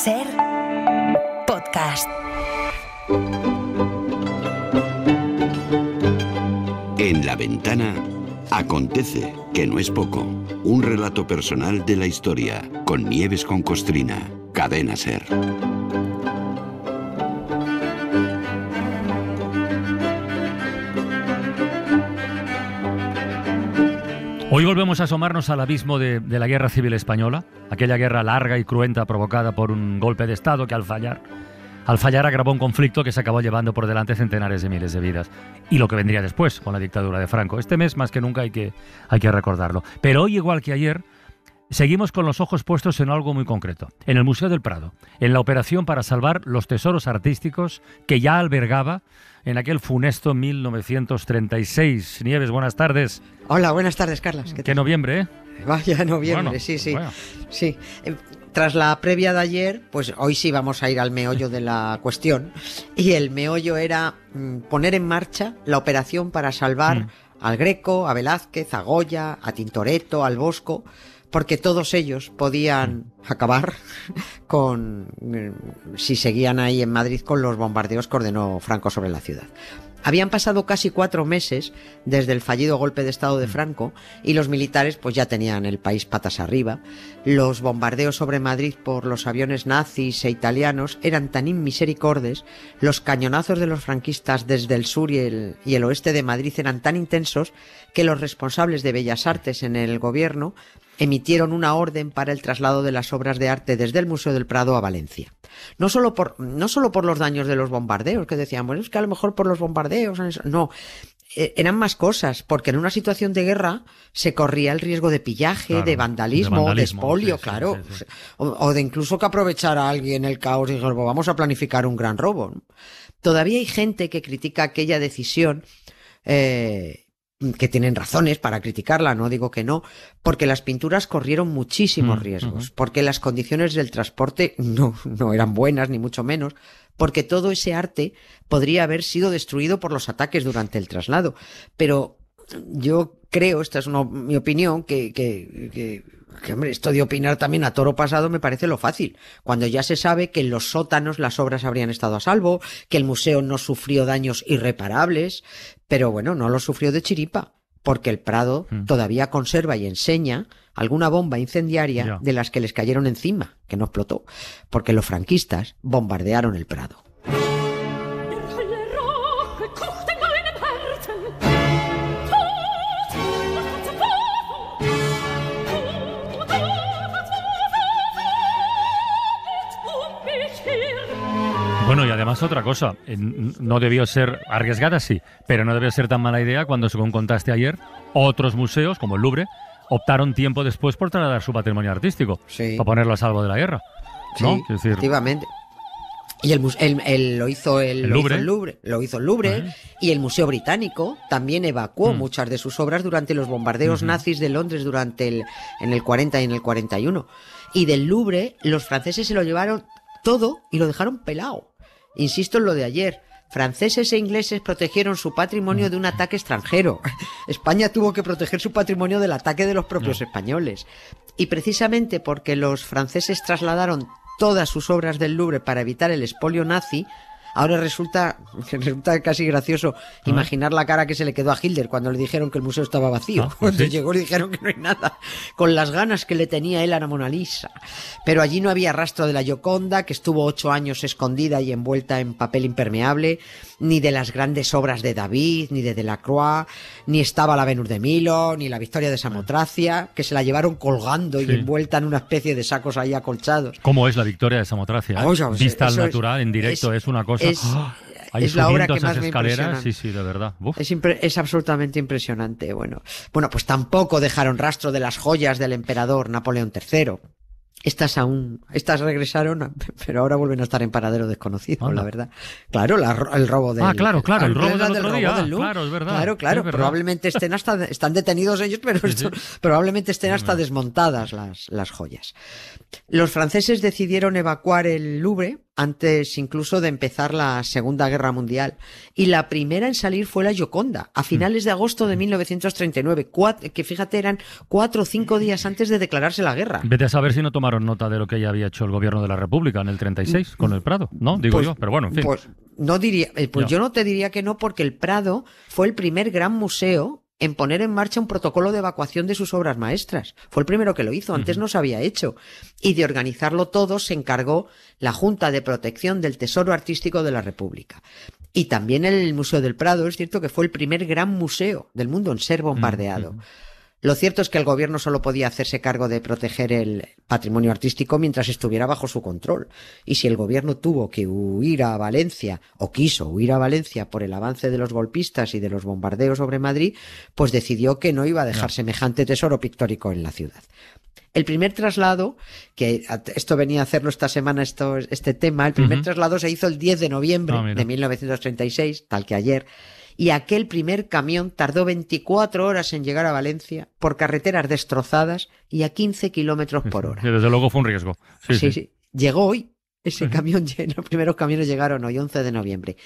Ser podcast. En La Ventana acontece, que no es poco, un relato personal de la historia, con Nieves con Costrina, Cadena Ser. Hoy volvemos a asomarnos al abismo de la Guerra Civil Española, aquella guerra larga y cruenta provocada por un golpe de Estado que al fallar agravó un conflicto que se acabó llevando por delante centenares de miles de vidas. Y lo que vendría después, con la dictadura de Franco. Este mes, más que nunca, hay que recordarlo. Pero hoy, igual que ayer, seguimos con los ojos puestos en algo muy concreto. En el Museo del Prado, en la operación para salvar los tesoros artísticos que ya albergaba en aquel funesto 1936. Nieves, buenas tardes. Hola, buenas tardes, Carlas. ¿Qué noviembre, eh? Vaya noviembre, Bueno, sí. bueno. Sí. Tras la previa de ayer, pues hoy sí vamos a ir al meollo de la cuestión. Y el meollo era poner en marcha la operación para salvar al Greco, a Velázquez, a Goya, a Tintoretto, al Bosco, porque todos ellos podían acabar con, si seguían ahí en Madrid, con los bombardeos que ordenó Franco sobre la ciudad. Habían pasado casi 4 meses desde el fallido golpe de Estado de Franco y los militares pues ya tenían el país patas arriba. Los bombardeos sobre Madrid por los aviones nazis e italianos eran tan inmisericordes, los cañonazos de los franquistas desde el sur y el oeste de Madrid eran tan intensos que los responsables de Bellas Artes en el gobierno emitieron una orden para el traslado de las obras de arte desde el Museo del Prado a Valencia. No solo por los daños de los bombardeos, que decían, bueno, es que a lo mejor por los bombardeos, no, eran más cosas, porque en una situación de guerra se corría el riesgo de pillaje, claro, de vandalismo, de expolio, sí, claro, sí. O de incluso que aprovechara a alguien el caos y dijera, vamos a planificar un gran robo, ¿no? Todavía hay gente que critica aquella decisión, que tienen razones para criticarla, no digo que no, porque las pinturas corrieron muchísimos riesgos, porque las condiciones del transporte no eran buenas, ni mucho menos, porque todo ese arte podría haber sido destruido por los ataques durante el traslado. Pero yo creo, esta es mi opinión, que hombre, esto de opinar también a toro pasado me parece lo fácil. Cuando ya se sabe que en los sótanos las obras habrían estado a salvo, que el museo no sufrió daños irreparables, pero bueno, no lo sufrió de chiripa, porque el Prado todavía conserva y enseña alguna bomba incendiaria de las que les cayeron encima, que no explotó, porque los franquistas bombardearon el Prado. Bueno, y además otra cosa, no debió ser arriesgada, sí, pero no debió ser tan mala idea cuando, según contaste ayer, otros museos, como el Louvre, optaron tiempo después por trasladar su patrimonio artístico, para ponerlo a salvo de la guerra, ¿no? Sí, efectivamente. Y lo hizo el Louvre, y el Museo Británico también evacuó muchas de sus obras durante los bombardeos nazis de Londres en el 40 y en el 41. Y del Louvre los franceses se lo llevaron todo y lo dejaron pelado. Insisto en lo de ayer. Franceses e ingleses protegieron su patrimonio de un ataque extranjero. España tuvo que proteger su patrimonio del ataque de los propios españoles. Y precisamente porque los franceses trasladaron todas sus obras del Louvre para evitar el expolio nazi, ahora resulta casi gracioso imaginar la cara que se le quedó a Hitler cuando le dijeron que el museo estaba vacío. Cuando llegó le dijeron que no hay nada, con las ganas que le tenía él a la Mona Lisa. Pero allí no había rastro de la Gioconda, que estuvo 8 años escondida y envuelta en papel impermeable, ni de las grandes obras de David, ni de Delacroix, ni estaba la Venus de Milo, ni la Victoria de Samotracia, que se la llevaron colgando y envuelta en una especie de sacos ahí acolchados. ¿Cómo es la Victoria de Samotracia? Vista al natural, en directo, es una cosa... Es la obra que más me impresiona. Sí, de verdad. Es absolutamente impresionante. Bueno, pues tampoco dejaron rastro de las joyas del emperador Napoleón III. Estas regresaron, pero ahora vuelven a estar en paradero desconocido, la verdad. Claro, el robo del... claro, el robo del otro día. Claro, es verdad. Claro, es verdad. Probablemente están detenidos ellos, pero probablemente estén hasta desmontadas las joyas. Los franceses decidieron evacuar el Louvre antes incluso de empezar la Segunda Guerra Mundial. Y la primera en salir fue la Gioconda, a finales de agosto de 1939, que fíjate, eran 4 o 5 días antes de declararse la guerra. Vete a saber si no tomaron nota de lo que ya había hecho el gobierno de la República en el 36 con el Prado, ¿no? Digo yo, pero bueno, en fin. Pues no diría, yo no te diría que no, porque el Prado fue el primer gran museo en poner en marcha un protocolo de evacuación de sus obras maestras. Fue el primero que lo hizo, antes no se había hecho. Y de organizarlo todo se encargó la Junta de Protección del Tesoro Artístico de la República. Y también el Museo del Prado, es cierto que fue el primer gran museo del mundo en ser bombardeado. Lo cierto es que el gobierno solo podía hacerse cargo de proteger el patrimonio artístico mientras estuviera bajo su control. Y si el gobierno tuvo que huir a Valencia, o quiso huir a Valencia por el avance de los golpistas y de los bombardeos sobre Madrid, pues decidió que no iba a dejar semejante tesoro pictórico en la ciudad. El primer traslado, que esto venía a hacerlo esta semana, este tema, el primer traslado se hizo el 10 de noviembre de 1936, tal que ayer, y aquel primer camión tardó 24 horas en llegar a Valencia por carreteras destrozadas y a 15 kilómetros por hora. Sí, desde luego fue un riesgo. Sí. Llegó hoy, ese camión, los primeros camiones llegaron hoy, 11 de noviembre.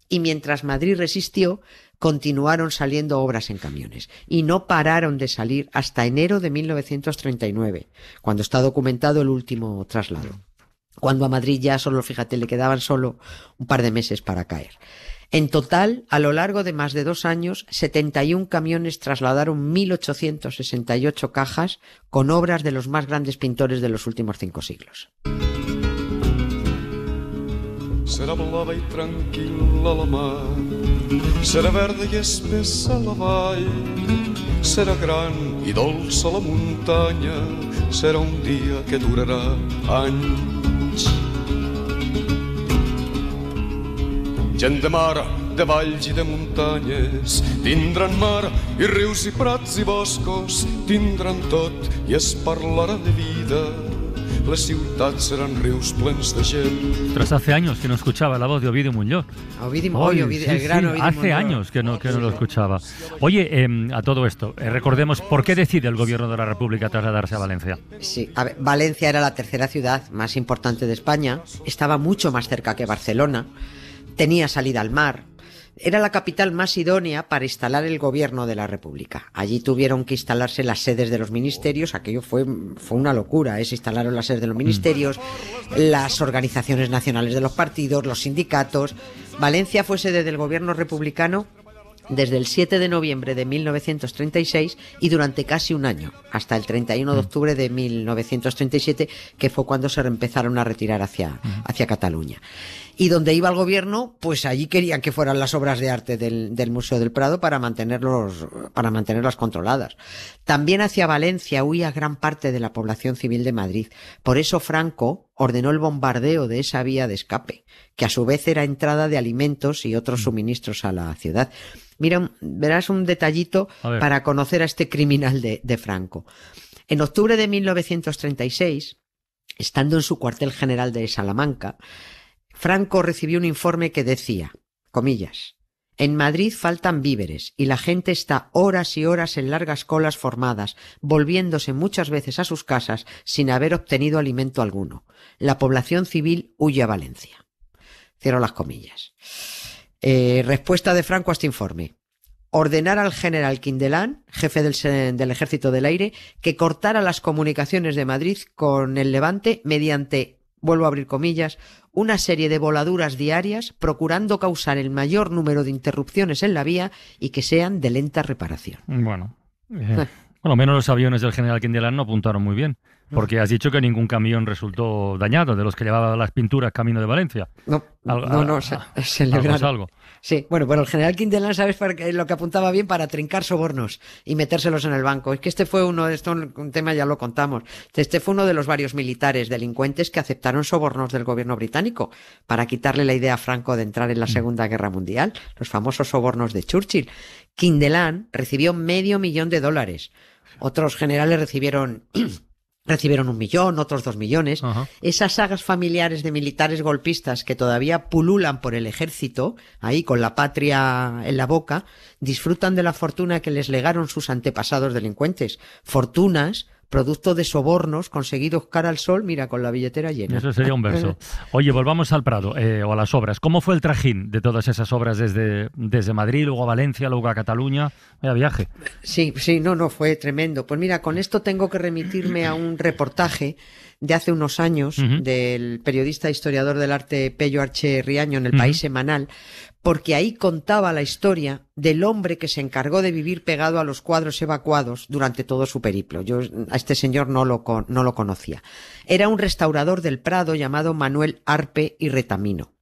Y mientras Madrid resistió, continuaron saliendo obras en camiones. Y no pararon de salir hasta enero de 1939, cuando está documentado el último traslado. Cuando a Madrid ya solo, fíjate, le quedaban solo un par de meses para caer. En total, a lo largo de más de 2 años, 71 camiones trasladaron 1.868 cajas con obras de los más grandes pintores de los últimos 5 siglos. Serà blava i tranquil·la la mar, serà verda i espessa la vall, serà gran i dolça la muntanya, serà un dia que durarà anys. Gent de mar, de valls i de muntanyes, tindran mar i rius i prats i boscos, tindran tot i es parlarà de vida. Les ciutats seran rius plens de gent. Tras hace años que no escuchaba la voz de Ovidio Muñoz. El gran Ovidio hace Muñoz. años que no lo escuchaba. Oye, a todo esto, recordemos por qué decide el gobierno de la República trasladarse a Valencia. Sí, a ver, Valencia era la tercera ciudad más importante de España, estaba mucho más cerca que Barcelona, tenía salida al mar. Era la capital más idónea para instalar el gobierno de la República. Allí tuvieron que instalarse las sedes de los ministerios, aquello fue una locura, se instalaron las sedes de los ministerios, las organizaciones nacionales de los partidos, los sindicatos. Valencia fue sede del gobierno republicano desde el 7 de noviembre de 1936 y durante casi un año, hasta el 31 de octubre de 1937, que fue cuando se empezaron a retirar hacia Cataluña. Y donde iba el gobierno, pues allí querían que fueran las obras de arte del Museo del Prado para mantenerlas controladas. También hacia Valencia huía gran parte de la población civil de Madrid. Por eso Franco ordenó el bombardeo de esa vía de escape, que a su vez era entrada de alimentos y otros suministros a la ciudad. Mira, verás un detallito para conocer a este criminal de Franco. En octubre de 1936, estando en su cuartel general de Salamanca, Franco recibió un informe que decía, comillas, en Madrid faltan víveres y la gente está horas y horas en largas colas formadas, volviéndose muchas veces a sus casas sin haber obtenido alimento alguno. La población civil huye a Valencia. Cierro las comillas. Respuesta de Franco a este informe. Ordenar al general Quindelán, jefe del Ejército del Aire, que cortara las comunicaciones de Madrid con el Levante mediante, vuelvo a abrir comillas, una serie de voladuras diarias, procurando causar el mayor número de interrupciones en la vía y que sean de lenta reparación. Bueno, Bueno, menos los aviones del general Quindelán no apuntaron muy bien, porque has dicho que ningún camión resultó dañado de los que llevaba las pinturas camino de Valencia. No, se libraron. Algo. Sí, bueno, el general Quindelán, ¿sabes lo que apuntaba bien? Para trincar sobornos y metérselos en el banco. Es que este fue un tema ya lo contamos, este fue uno de los varios militares delincuentes que aceptaron sobornos del gobierno británico para quitarle la idea a Franco de entrar en la Segunda Guerra Mundial, los famosos sobornos de Churchill. Quindelán recibió $500,000. Otros generales recibieron 1 millón, otros 2 millones. Ajá. Esas sagas familiares de militares golpistas que todavía pululan por el ejército, ahí con la patria en la boca, disfrutan de la fortuna que les legaron sus antepasados delincuentes. Fortunas producto de sobornos conseguidos cara al sol, mira, con la billetera llena. Eso sería un verso. Oye, volvamos al Prado, o a las obras. ¿Cómo fue el trajín de todas esas obras desde Madrid, luego a Valencia, luego a Cataluña? Vaya viaje. Sí, no, fue tremendo. Pues mira, con esto tengo que remitirme a un reportaje de hace unos años del periodista e historiador del arte Pello Arche Riaño en El País Semanal, porque ahí contaba la historia del hombre que se encargó de vivir pegado a los cuadros evacuados durante todo su periplo. Yo a este señor no lo conocía. Era un restaurador del Prado llamado Manuel Arpe y Retamino.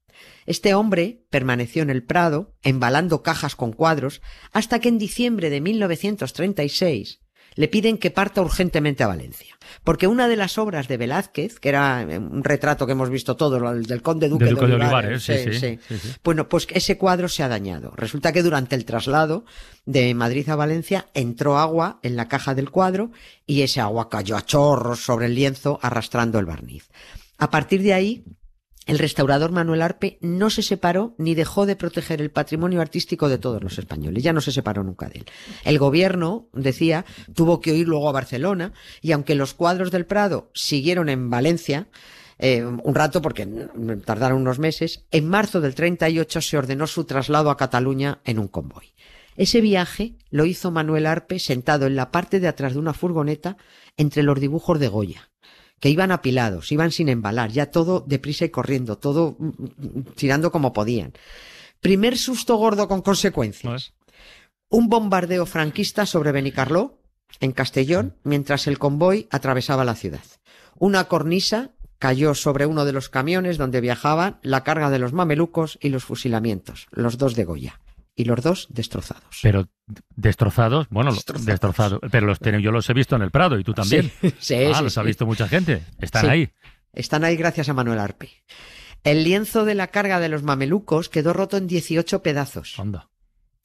Este hombre permaneció en el Prado, embalando cajas con cuadros, hasta que en diciembre de 1936 le piden que parta urgentemente a Valencia. Porque una de las obras de Velázquez, que era un retrato que hemos visto todos, el del conde duque de Olivares, sí. Bueno, pues ese cuadro se ha dañado. Resulta que durante el traslado de Madrid a Valencia entró agua en la caja del cuadro y ese agua cayó a chorros sobre el lienzo arrastrando el barniz. A partir de ahí, el restaurador Manuel Arpe no se separó ni dejó de proteger el patrimonio artístico de todos los españoles. Ya no se separó nunca de él. El gobierno, decía, tuvo que ir luego a Barcelona y aunque los cuadros del Prado siguieron en Valencia, un rato porque tardaron unos meses, en marzo del 38 se ordenó su traslado a Cataluña en un convoy. Ese viaje lo hizo Manuel Arpe sentado en la parte de atrás de una furgoneta entre los dibujos de Goya, que iban apilados, iban sin embalar, ya todo deprisa y corriendo, todo tirando como podían. Primer susto gordo con consecuencias. Un bombardeo franquista sobre Benicarló, en Castellón, mientras el convoy atravesaba la ciudad. Una cornisa cayó sobre uno de los camiones donde viajaban la carga de los mamelucos y los fusilamientos, los dos de Goya. Y los dos destrozados. Pero destrozados, bueno, destrozados. Pero yo los he visto en el Prado y tú también. Sí, los ha visto mucha gente. Están ahí. Están ahí gracias a Manuel Arpe. El lienzo de la carga de los mamelucos quedó roto en 18 pedazos. Anda.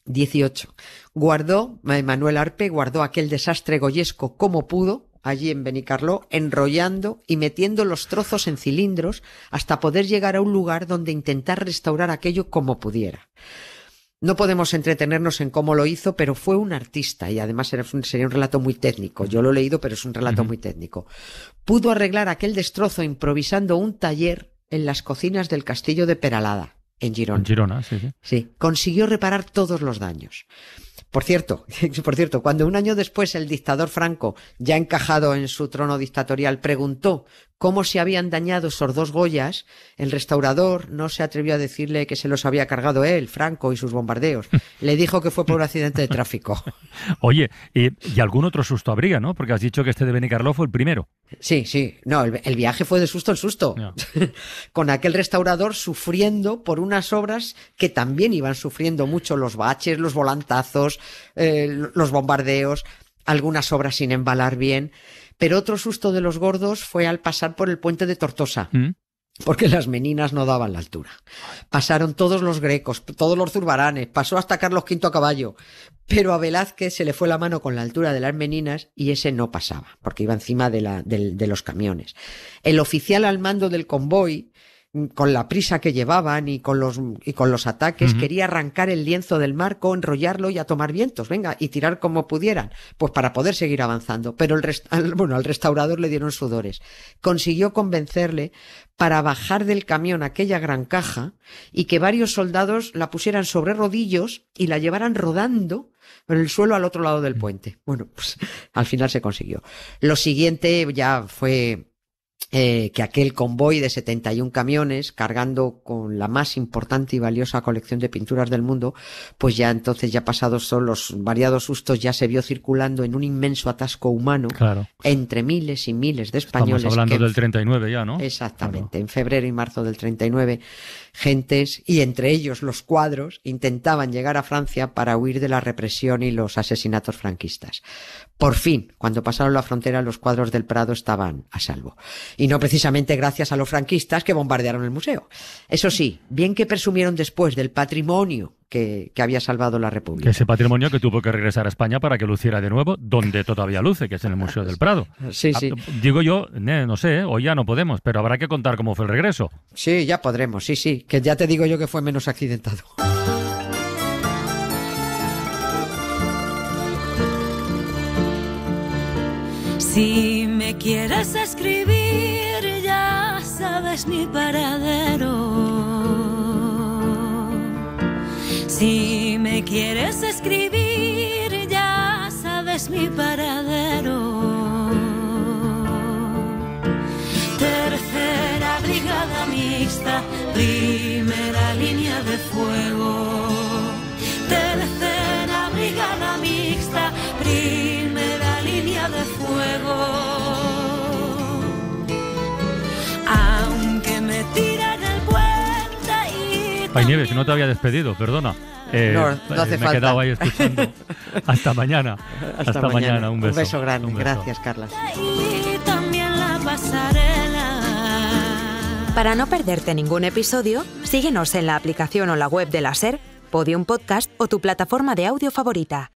18. Manuel Arpe guardó aquel desastre goyesco como pudo, allí en Benicarló, enrollando y metiendo los trozos en cilindros hasta poder llegar a un lugar donde intentar restaurar aquello como pudiera. No podemos entretenernos en cómo lo hizo, pero fue un artista y además sería un relato muy técnico. Yo lo he leído, pero es un relato muy técnico. Pudo arreglar aquel destrozo improvisando un taller en las cocinas del castillo de Peralada, en Girona. En Girona, sí. Sí, consiguió reparar todos los daños. Por cierto, cuando un año después el dictador Franco, ya encajado en su trono dictatorial, preguntó cómo se habían dañado esos dos Goyas, el restaurador no se atrevió a decirle que se los había cargado él, Franco, y sus bombardeos. Le dijo que fue por un accidente de tráfico. Oye, y algún otro susto habría, ¿no? Porque has dicho que este de Benicarló fue el primero. Sí. No, el viaje fue de susto en susto. No. Con aquel restaurador sufriendo por unas obras que también iban sufriendo mucho, los baches, los volantazos, los bombardeos, algunas obras sin embalar bien. Pero otro susto de los gordos fue al pasar por el puente de Tortosa, porque las meninas no daban la altura. Pasaron todos los grecos, todos los zurbaranes, pasó hasta Carlos V a caballo, pero a Velázquez se le fue la mano con la altura de las meninas y ese no pasaba, porque iba encima de los camiones. El oficial al mando del convoy, con la prisa que llevaban y con los ataques, quería arrancar el lienzo del marco, enrollarlo y a tomar vientos, y tirar como pudieran, pues para poder seguir avanzando. Pero al restaurador le dieron sudores. Consiguió convencerle para bajar del camión aquella gran caja y que varios soldados la pusieran sobre rodillos y la llevaran rodando por el suelo al otro lado del puente. Bueno, pues al final se consiguió. Lo siguiente ya fue que aquel convoy de 71 camiones cargando con la más importante y valiosa colección de pinturas del mundo, pues ya entonces, ya pasados son los variados sustos, ya se vio circulando en un inmenso atasco humano, claro, entre miles y miles de españoles. Estamos hablando del 39 ya, ¿no? Exactamente, claro. En febrero y marzo del 39, gentes, y entre ellos los cuadros, intentaban llegar a Francia para huir de la represión y los asesinatos franquistas. Por fin, cuando pasaron la frontera, los cuadros del Prado estaban a salvo. Y no precisamente gracias a los franquistas que bombardearon el museo. Eso sí, bien que presumieron después del patrimonio que había salvado la República. Que ese patrimonio que tuvo que regresar a España para que luciera de nuevo, donde todavía luce, que es en el Museo del Prado. Sí. Digo yo, no sé, hoy ya no podemos, pero habrá que contar cómo fue el regreso. Sí, ya podremos, sí, que ya te digo yo que fue menos accidentado. Si me quieres escribir, ya sabes mi paradero. Si me quieres escribir, ya sabes mi paradero. Tercera brigada mixta, primera línea de fuego. Tercera brigada mixta, primera línea de fuego. Aunque me tiren el puente y... Ay, Nieves, no te había despedido, perdona. No hace me he quedado ahí escuchando. Hasta mañana. Hasta mañana. Un beso. Un beso grande. Un beso. Gracias, Carlas. Y también la pasarela. Para no perderte ningún episodio, síguenos en la aplicación o la web de la SER, Podium Podcast o tu plataforma de audio favorita.